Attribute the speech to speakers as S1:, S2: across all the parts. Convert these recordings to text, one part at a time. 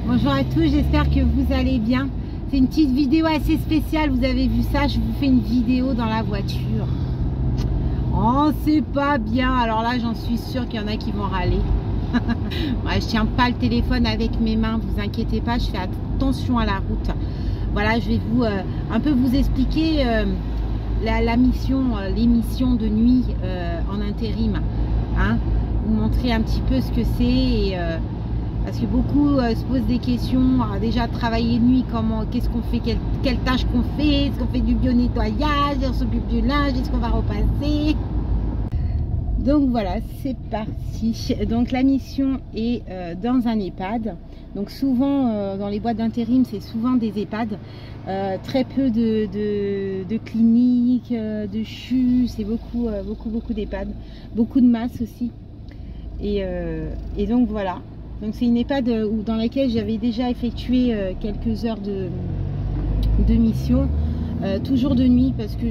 S1: Bonjour à tous, j'espère que vous allez bien. C'est une petite vidéo assez spéciale, vous avez vu ça, je vous fais une vidéo dans la voiture. Oh, c'est pas bien, alors là j'en suis sûre qu'il y en a qui vont râler. Ouais, je tiens pas le téléphone avec mes mains, vous inquiétez pas, je fais attention à la route. Voilà, je vais vous un peu vous expliquer l'émission de nuit en intérim, hein, vous montrer un petit peu ce que c'est et parce que beaucoup se posent des questions. Alors déjà, travailler de nuit, qu'est-ce qu'on fait, quelle tâche qu'on fait, est-ce qu'on fait du bio-nettoyage, on s'occupe du linge, est-ce qu'on va repasser. Donc voilà, c'est parti. Donc la mission est dans un EHPAD. Donc souvent dans les boîtes d'intérim, c'est souvent des EHPAD. Très peu de cliniques, de CHU, c'est beaucoup d'EHPAD. Beaucoup de masses aussi. Et donc voilà. Donc c'est une EHPAD dans laquelle j'avais déjà effectué quelques heures de mission, toujours de nuit, parce que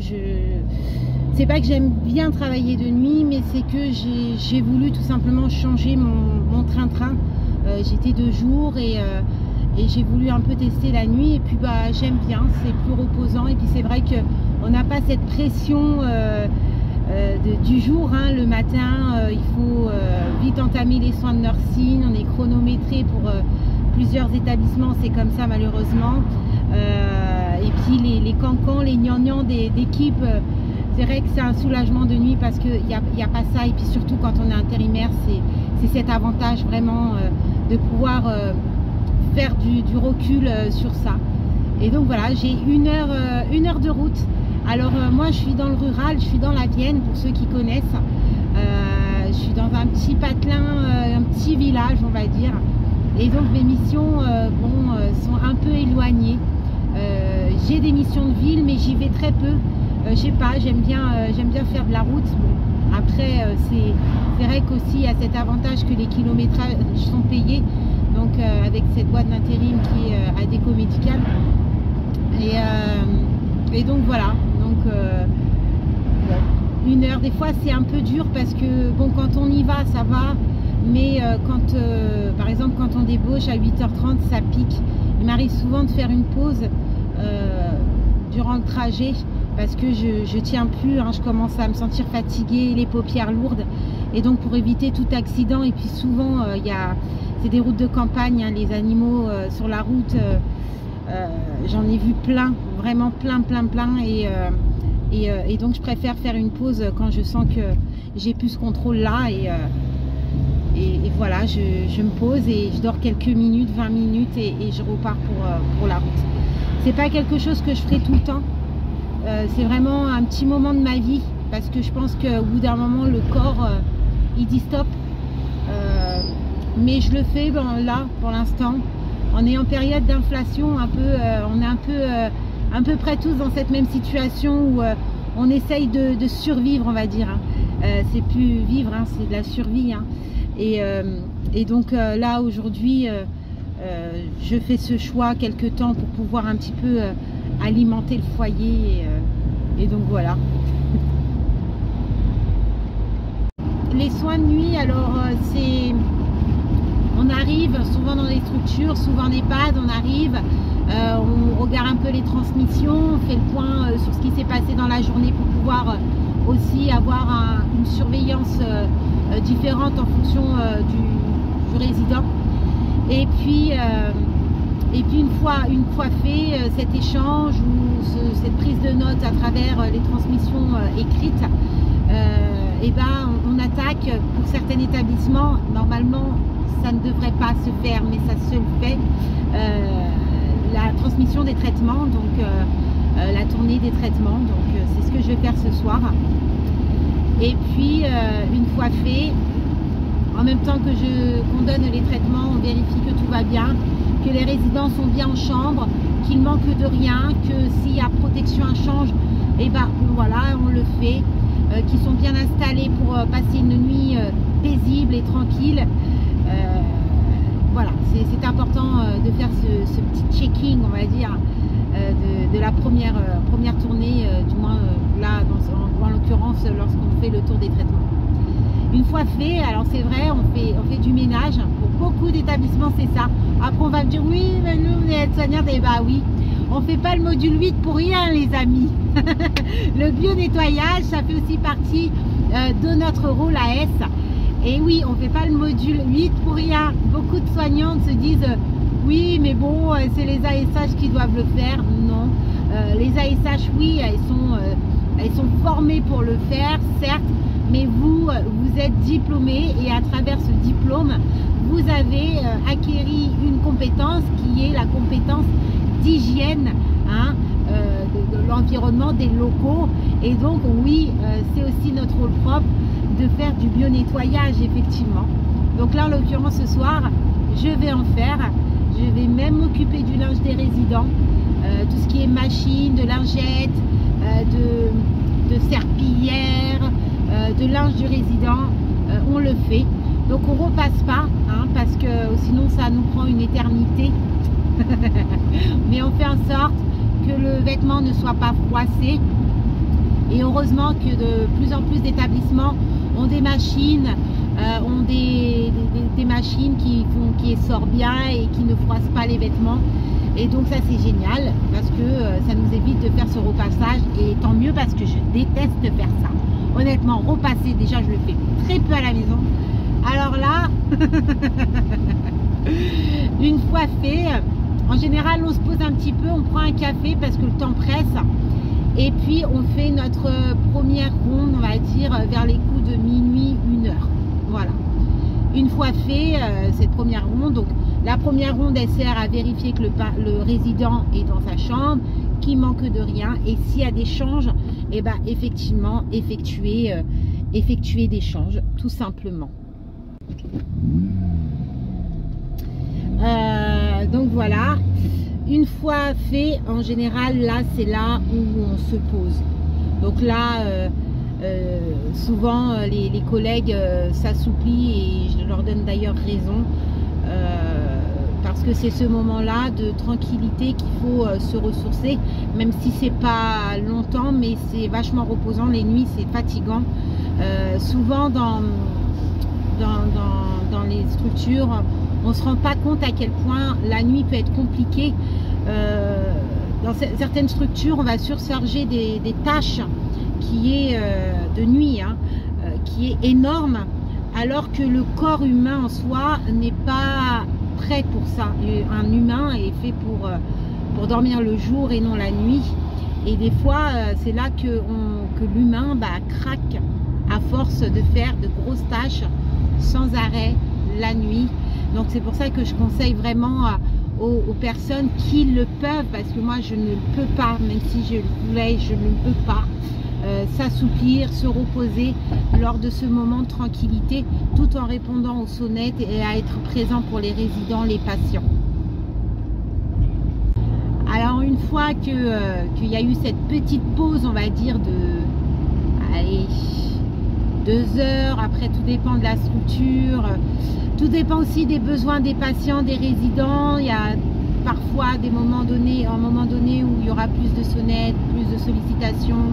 S1: c'est pas que j'aime bien travailler de nuit, mais c'est que j'ai voulu tout simplement changer mon train-train. J'étais de jour et j'ai voulu un peu tester la nuit, et puis bah j'aime bien, c'est plus reposant, et puis c'est vrai qu'on n'a pas cette pression du jour, hein. Le matin il faut vite entamer les soins de nursing, on est chronométré pour plusieurs établissements, c'est comme ça malheureusement, et puis les cancans, les gnangnans d'équipe, c'est vrai que c'est un soulagement de nuit parce qu'il n'y a pas ça, et puis surtout quand on est intérimaire, c'est cet avantage vraiment de pouvoir faire du recul sur ça. Et donc voilà, j'ai une heure de route. Alors moi je suis dans le rural, je suis dans la Vienne pour ceux qui connaissent. Je suis dans un petit patelin, un petit village on va dire. Et donc mes missions sont un peu éloignées. J'ai des missions de ville mais j'y vais très peu. Je sais pas, j'aime bien faire de la route. Bon, après c'est vrai qu'aussi il y a cet avantage que les kilométrages sont payés. Donc avec cette boîte d'intérim qui est Adéco Médical. Et donc voilà. Donc une heure, des fois c'est un peu dur parce que bon, quand on y va ça va, mais par exemple quand on débauche à 8h30 ça pique. Il m'arrive souvent de faire une pause durant le trajet parce que je tiens plus, hein, je commence à me sentir fatiguée, les paupières lourdes, et donc pour éviter tout accident. Et puis souvent c'est des routes de campagne, hein, les animaux sur la route, j'en ai vu plein, vraiment plein, et donc je préfère faire une pause quand je sens que j'ai plus ce contrôle là, et voilà, je me pose et je dors quelques minutes, 20 minutes, et je repars pour la route. C'est pas quelque chose que je ferai tout le temps, c'est vraiment un petit moment de ma vie, parce que je pense qu'au bout d'un moment le corps il dit stop, mais je le fais là pour l'instant. On est en période d'inflation, on est un peu près tous dans cette même situation où on essaye de survivre, on va dire, hein. C'est plus vivre, hein, c'est de la survie, hein. Et donc là aujourd'hui je fais ce choix quelque temps pour pouvoir un petit peu alimenter le foyer, et donc voilà. Les soins de nuit, alors on arrive souvent dans les structures, souvent en EHPAD, on arrive, on regarde un peu les transmissions, on fait le point sur ce qui s'est passé dans la journée pour pouvoir aussi avoir une surveillance différente en fonction du résident. Et puis une fois fait cet échange ou cette prise de notes à travers les transmissions écrites, et ben on attaque. Pour certains établissements, normalement ça ne devrait pas se faire, mais ça se fait, la transmission des traitements, donc la tournée des traitements. Donc c'est ce que je vais faire ce soir. Et puis une fois fait, en même temps que qu'on donne les traitements, on vérifie que tout va bien, que les résidents sont bien en chambre, qu'il manque de rien, que s'il y a protection à change, et ben voilà, on le fait, qu'ils sont bien installés pour passer une nuit paisible et tranquille. Voilà, c'est important de faire ce petit checking, on va dire, de la première tournée, du moins là, en l'occurrence, lorsqu'on fait le tour des traitements. Une fois fait, alors c'est vrai, on fait du ménage. Pour beaucoup d'établissements, c'est ça. Après, on va me dire oui, mais nous, on est aides-soignantes. Et bah oui, on fait pas le module 8 pour rien, les amis. Le bio-nettoyage, ça fait aussi partie de notre rôle AS. Et oui, on fait pas le module 8 pour rien. Beaucoup de soignantes se disent oui, mais bon, c'est les ASH qui doivent le faire. Non, les ASH, oui, elles sont formées pour le faire, certes, mais vous êtes diplômés et à travers ce diplôme, vous avez acquéri une compétence qui est la compétence d'hygiène, hein, de l'environnement, des locaux. Et donc, oui, c'est aussi notre rôle propre de faire du bio-nettoyage, effectivement. Donc là, en l'occurrence, ce soir, je vais en faire. Je vais même m'occuper du linge des résidents, tout ce qui est machine, de lingettes, de serpillière, de linge du résident, on le fait. Donc on repasse pas, hein, parce que sinon ça nous prend une éternité. Mais on fait en sorte que le vêtement ne soit pas froissé. Et heureusement que de plus en plus d'établissements ont des machines, ont des machines qui essorent bien et qui ne froissent pas les vêtements. Et donc ça c'est génial parce que ça nous évite de faire ce repassage, et tant mieux parce que je déteste faire ça. Honnêtement, repasser, déjà je le fais très peu à la maison. Alors là, une fois fait, en général on se pose un petit peu, on prend un café parce que le temps presse. Et puis on fait notre première ronde, on va dire, vers les coups de minuit, 1h. Voilà. Une fois fait cette première ronde, donc la première ronde elle sert à vérifier que le résident est dans sa chambre, qu'il manque de rien, et s'il y a des changes, et ben effectivement effectuer des changes, tout simplement. Donc voilà. Une fois fait, en général, là, c'est là où on se pose. Donc là, souvent, les collègues s'assouplient, et je leur donne d'ailleurs raison, parce que c'est ce moment-là de tranquillité qu'il faut se ressourcer, même si c'est pas longtemps, mais c'est vachement reposant. Les nuits, c'est fatigant. Souvent, dans les structures, on ne se rend pas compte à quel point la nuit peut être compliquée. Dans certaines structures, on va surcharger des tâches qui est de nuit, hein, qui est énorme, alors que le corps humain en soi n'est pas prêt pour ça. Un humain est fait pour dormir le jour et non la nuit. Et des fois, c'est là que l'humain craque à force de faire de grosses tâches sans arrêt la nuit. Donc c'est pour ça que je conseille vraiment aux personnes qui le peuvent, parce que moi je ne le peux pas, même si je le voulais, je ne peux pas, s'assouplir, se reposer lors de ce moment de tranquillité, tout en répondant aux sonnettes et à être présent pour les résidents, les patients. Alors une fois qu'il y a eu cette petite pause, on va dire de, allez, 2 heures, après tout dépend de la structure, tout dépend aussi des besoins des patients, des résidents. Il y a parfois des moments donnés, un moment donné où il y aura plus de sonnettes, plus de sollicitations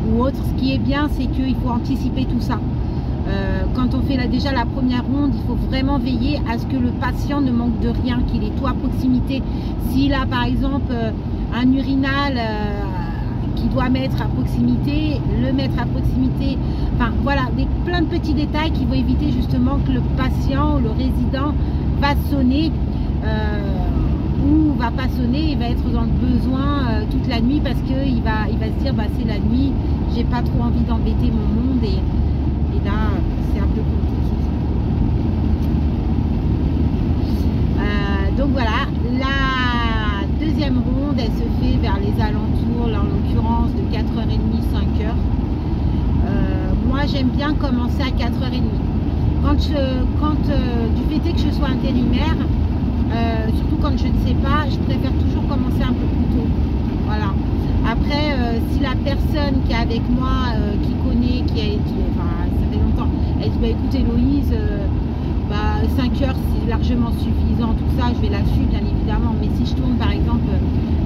S1: ou autre. Ce qui est bien, c'est qu'il faut anticiper tout ça. Quand on fait déjà la première ronde, il faut vraiment veiller à ce que le patient ne manque de rien, qu'il ait tout à proximité. S'il a par exemple un urinal qui doit mettre à proximité, le mettre à proximité. Enfin voilà, plein de petits détails qui vont éviter justement que le patient ou le résident va sonner ou va pas sonner, il va être dans le besoin toute la nuit, parce qu'il va se dire c'est la nuit, j'ai pas trop envie d'embêter mon monde, et là c'est un peu compliqué. Donc voilà, la deuxième ronde elle se fait vers les alentours, là en l'occurrence de 4h30, 5h. Moi j'aime bien commencer à 4h30. Du fait que je sois intérimaire, surtout quand je ne sais pas, je préfère toujours commencer un peu plus tôt. Voilà. Après, si la personne qui est avec moi, qui connaît, ça fait longtemps, elle dit écoute Héloïse, 5h c'est largement suffisant, tout ça, je vais la suivre bien évidemment. Mais si je tourne par exemple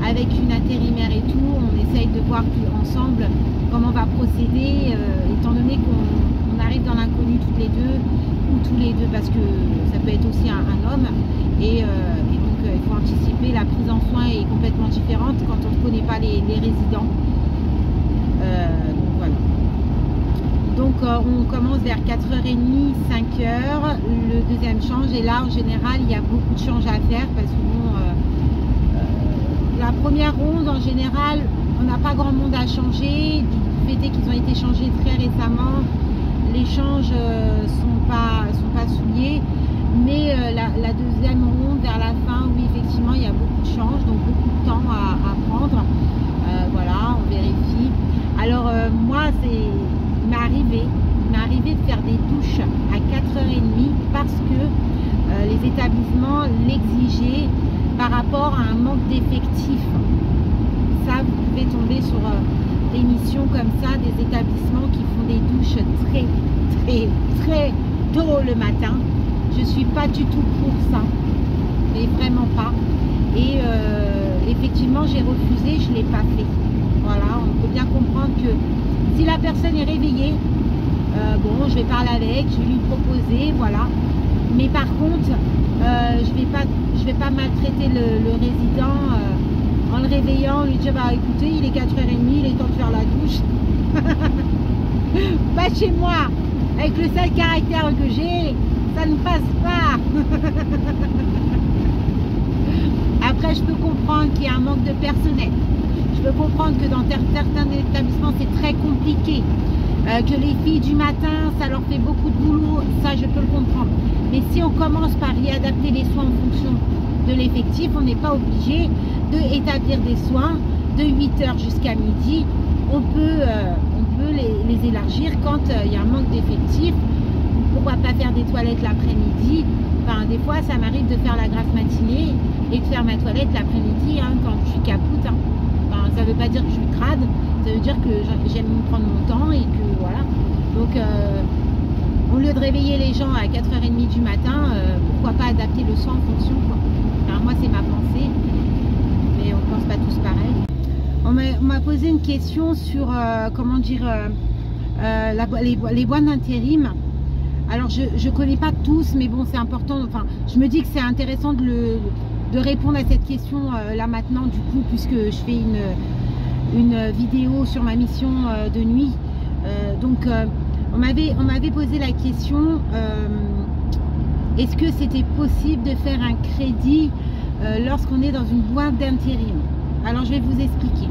S1: avec une intérimaire et tout, on essaye de voir ensemble comment on va procéder, étant donné qu'on arrive dans l'inconnu toutes les deux, ou tous les deux, parce que ça peut être aussi un homme, et donc il faut prise en soin est complètement différente quand on ne connaît pas les résidents. Donc voilà. Donc on commence vers 4h30, 5h, le deuxième change, et là en général il y a beaucoup de changes à faire parce que bon, la première ronde en général on n'a pas grand monde à changer, du fait qu'ils ont été changés très récemment, les changes sont pas souliers, mais la deuxième ronde vers la fin, oui effectivement il y a beaucoup de changes, donc beaucoup de temps à prendre, voilà, on vérifie. Alors moi il m'est arrivé de faire des douches à 4h30 parce que les établissements l'exigeaient par rapport à un manque d'effectifs. Ça, vous pouvez tomber sur des missions comme ça, des établissements qui font des douches très tôt le matin. Je suis pas du tout pour ça, mais vraiment pas. Et effectivement, j'ai refusé, je l'ai pas fait. Voilà, on peut bien comprendre que si la personne est réveillée, bon, je vais parler avec, je vais lui proposer, voilà. Mais par contre, je vais pas maltraiter le résident en le réveillant, lui dire bah écoutez, il est 4h30, il est temps de faire la douche. Pas chez moi, avec le sale caractère que j'ai, ça ne passe pas. Après, je peux comprendre qu'il y a un manque de personnel. Je peux comprendre que dans certains établissements, c'est très compliqué. Que les filles du matin, ça leur fait beaucoup de boulot, ça je peux le comprendre. Mais si on commence par y adapter les soins en fonction de l'effectif, on n'est pas obligé d'établir des soins de 8h jusqu'à midi. On peut les élargir quand il y a un manque d'effectifs. Pourquoi pas faire des toilettes l'après-midi? Enfin, des fois, ça m'arrive de faire la grasse matinée et de faire ma toilette l'après-midi quand je suis capoute. Enfin, ça ne veut pas dire que je suis crade, ça veut dire que j'aime prendre mon temps et que voilà. Donc, au lieu de réveiller les gens à 4h30 du matin, pourquoi pas adapter le soin en fonction, quoi. Enfin, moi, c'est ma pensée, mais on ne pense pas tous pareil. On m'a posé une question sur, comment dire, les boîtes d'intérim. Alors, je ne connais pas tous, mais bon, c'est important. Enfin, je me dis que c'est intéressant de répondre à cette question là maintenant, du coup, puisque je fais une vidéo sur ma mission de nuit. Donc, on m'avait posé la question, est-ce que c'était possible de faire un crédit lorsqu'on est dans une boîte d'intérim? Alors, je vais vous expliquer.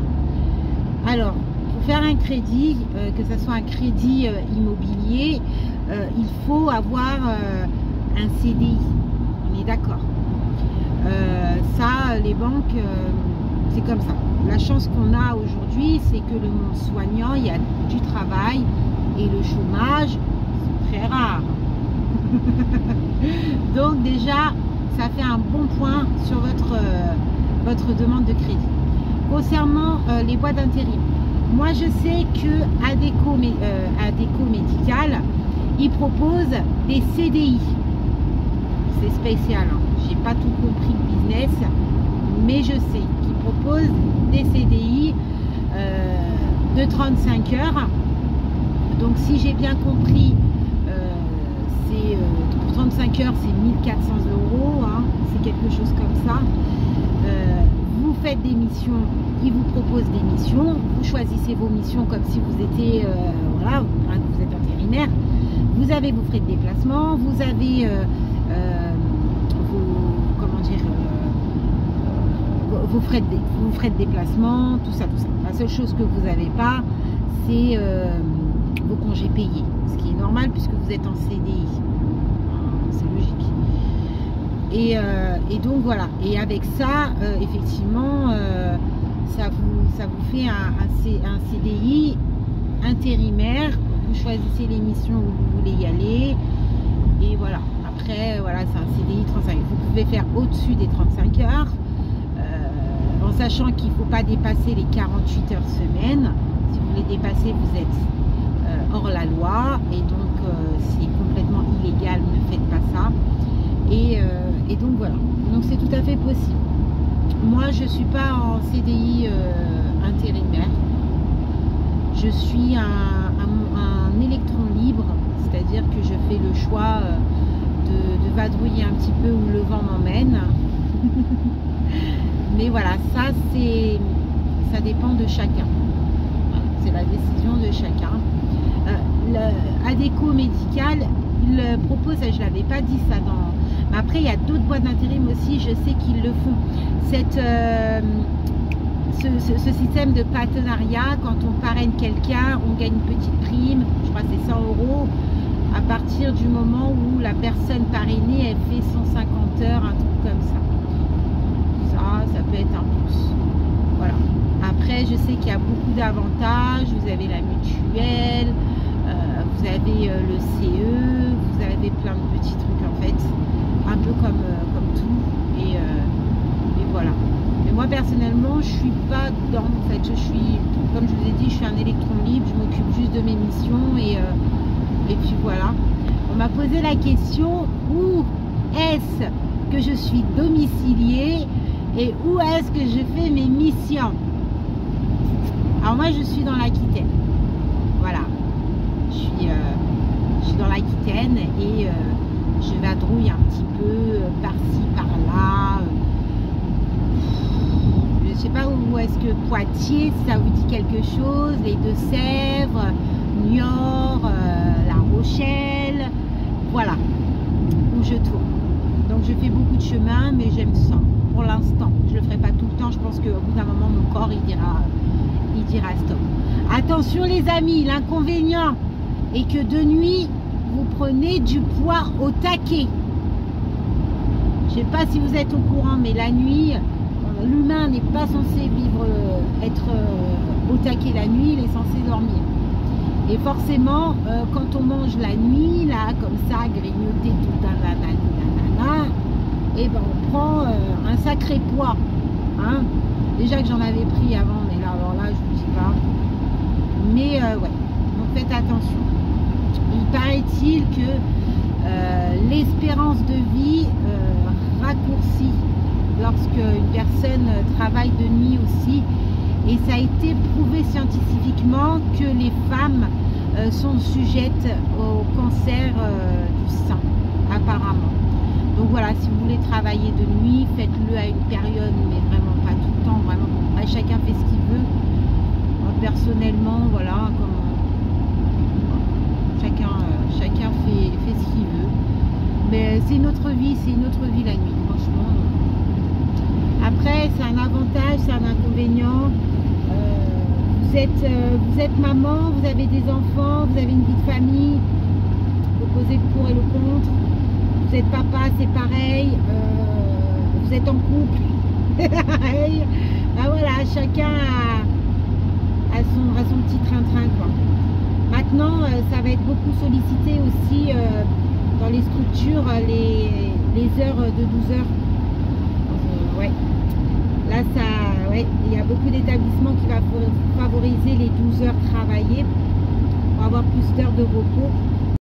S1: Alors, pour faire un crédit, que ce soit un crédit immobilier, il faut avoir un CDI. On est d'accord. Ça, les banques, c'est comme ça. La chance qu'on a aujourd'hui, c'est que le monde soignant, il y a du travail et le chômage, c'est très rare. Donc déjà, ça fait un bon point sur votre demande de crédit. Concernant les boîtes d'intérim, moi je sais que Adéco Médical, ils proposent des CDI. C'est spécial, hein. J'ai pas tout compris le business, mais je sais qu'ils proposent des CDI de 35 heures. Donc si j'ai bien compris, pour 35 heures c'est 1 400 €, hein, c'est quelque chose comme ça. Vous faites des missions, ils vous proposent des missions, vous choisissez vos missions comme si vous étiez, voilà, vous êtes intérimaire. Vous avez vos frais de déplacement, vous avez vos frais de déplacement, tout ça. La seule chose que vous n'avez pas, c'est vos congés payés, ce qui est normal puisque vous êtes en CDI. C'est logique. Et donc voilà. Et avec ça, effectivement, ça vous fait un CDI intérimaire. Vous choisissez les missions où vous voulez y aller. Et voilà. Après, voilà, c'est un CDI 35 heures. Vous pouvez faire au-dessus des 35 heures. En sachant qu'il ne faut pas dépasser les 48 heures semaine. Si vous les dépassez, vous êtes hors la loi. Et donc, c'est complètement illégal. Ne faites pas ça. Et donc, voilà. Donc, c'est tout à fait possible. Moi, je ne suis pas en CDI intérimaire. Je suis un électron libre. C'est-à-dire que je fais le choix de vadrouiller un petit peu où le vent m'emmène. Mais voilà, ça dépend de chacun. Voilà, c'est la décision de chacun. Adéco médical, il propose, je ne l'avais pas dit ça dans... Mais après, il y a d'autres boîtes d'intérim aussi, je sais qu'ils le font. Ce système de partenariat, quand on parraine quelqu'un, on gagne une petite prime, je crois que c'est 100 € à partir du moment où la personne parrainée, elle fait 150 heures, un truc comme ça. Ça peut être un plus. Voilà. Après, je sais qu'il y a beaucoup d'avantages. Vous avez la mutuelle, vous avez le CE, vous avez plein de petits trucs en fait, un peu comme tout. Et voilà. Mais moi personnellement, je suis pas dedans. En fait, je suis, comme je vous ai dit, je suis un électron libre. Je m'occupe juste de mes missions et puis voilà. On m'a posé la question, où est-ce que je suis domiciliée et où est-ce que je fais mes missions? Alors moi je suis dans l'Aquitaine, voilà, je suis dans l'Aquitaine et je vadrouille un petit peu par-ci par-là. Je sais pas où est-ce que Poitiers, si ça vous dit quelque chose, les Deux-Sèvres, Niort, La Rochelle, voilà où je tourne. Donc je fais beaucoup de chemin, mais j'aime ça pour l'instant. Je le ferai pas tout le temps, je pense qu'au bout d'un moment mon corps il dira stop. Attention les amis, l'inconvénient est que de nuit vous prenez du poids au taquet. Je sais pas si vous êtes au courant, mais la nuit l'humain n'est pas censé être au taquet la nuit, il est censé dormir. Et forcément, quand on mange la nuit, là, comme ça, grignoter tout un nanana, et ben on prend un sacré poids. Hein. Déjà que j'en avais pris avant, mais là, alors là, je vous dis pas. Mais ouais, donc faites attention. Il paraît-il que l'espérance de vie raccourcit lorsque une personne travaille de nuit aussi. Et ça a été prouvé scientifiquement que les femmes sont sujettes au cancer du sein, apparemment. Donc voilà, si vous voulez travailler de nuit, faites-le à une période, mais vraiment pas tout le temps, vraiment. Chacun fait ce qu'il veut. Moi, personnellement, voilà, chacun fait ce qu'il veut. Mais c'est notre vie, la nuit, franchement. Après, c'est un avantage, c'est un inconvénient. Vous êtes maman, vous avez des enfants, vous avez une vie de famille, vous posez le pour et le contre. Vous êtes papa, c'est pareil. Vous êtes en couple, c'est pareil. Ben voilà, chacun a son petit train-train, quoi. Maintenant, ça va être beaucoup sollicité aussi dans les structures, les heures de 12 heures. Ouais. Là, ouais, il y a beaucoup d'établissements qui vont favoriser les 12 heures travaillées pour avoir plus d'heures de repos.